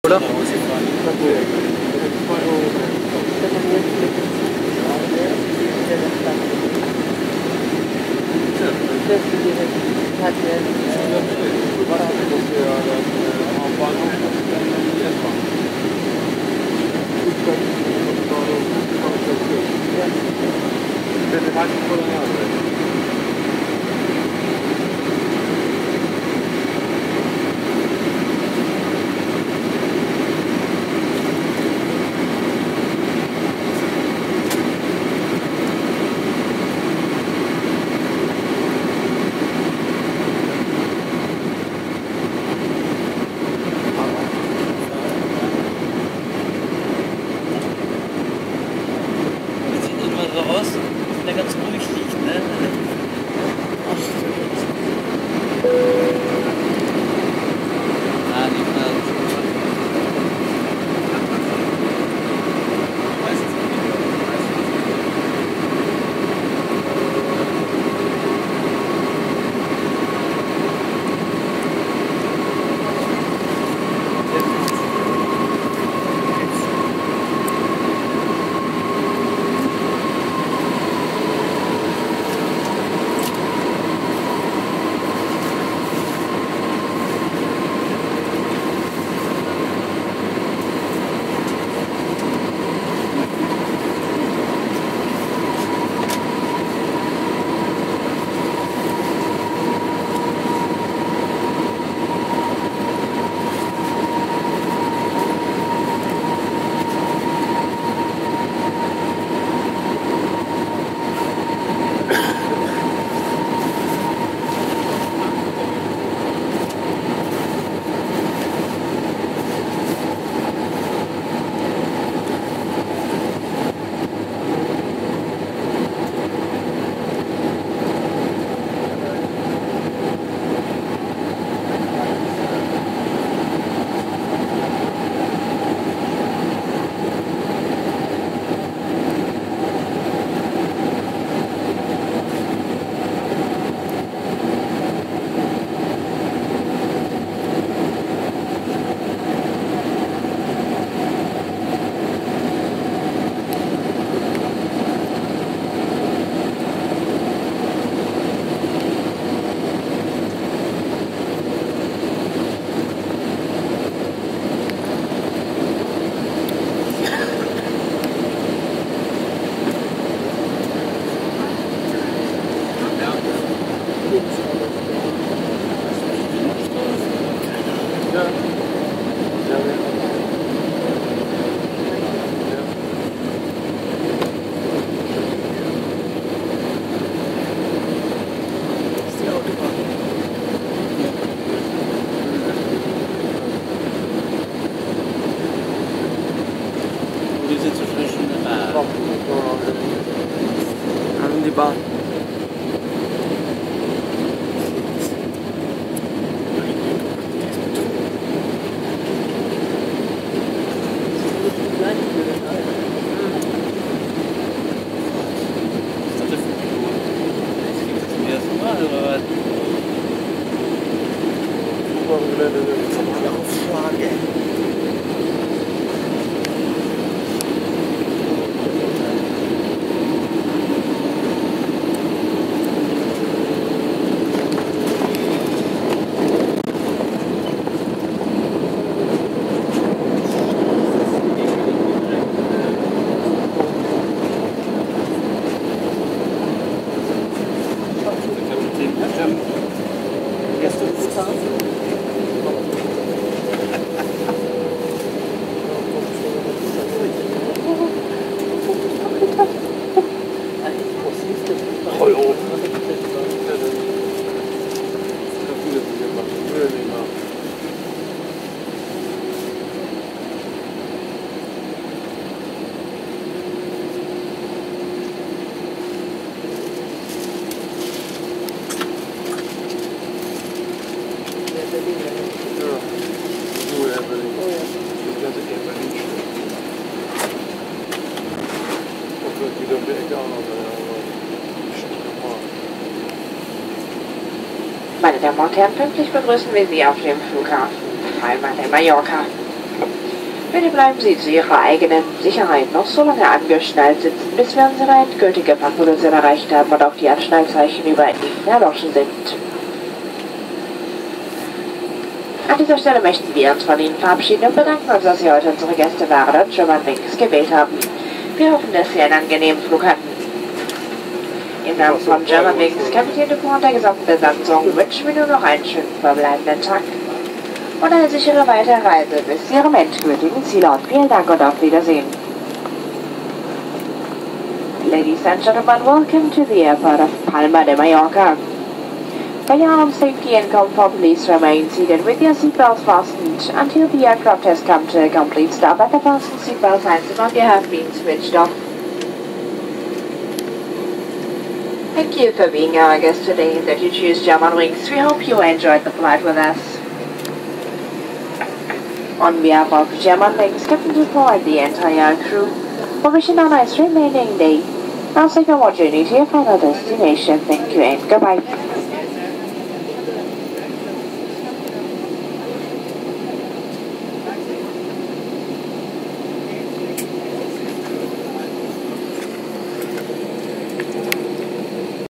oder? Meine Damen und Herren, pünktlich begrüßen wir Sie auf dem Flughafen Palma de Mallorca. Bitte bleiben Sie zu Ihrer eigenen Sicherheit noch so lange angeschnallt sitzen, bis wir unsere endgültige Fahrposition erreicht haben und auch die Anschnallzeichen über Ihnen erloschen sind. An dieser Stelle möchten wir uns von Ihnen verabschieden und bedanken uns, dass Sie heute unsere Gäste waren und Germanwings gewählt haben. Wir hoffen, dass Sie einen angenehmen Flug hatten. Im Namen von Germanwings, Kapitän Dupont und der gesamten Besatzung wünschen wir nur noch einen schönen verbleibenden Tag und eine sichere Weiterreise bis zu Ihrem endgültigen Zielort. Vielen Dank und auf Wiedersehen. Ladies and gentlemen, welcome to the airport of Palma de Mallorca. For your own safety and comfort, please remain seated with your seatbelts fastened until the aircraft has come to a complete stop and the fasten seatbelt signs on you have been switched off. Thank you for being our guest today and that you choose Germanwings. We hope you enjoyed the flight with us. On behalf of Germanwings, Captain Dupont and the entire crew, we wish you a nice remaining day. Now take a more journey to your final destination. Thank you and goodbye.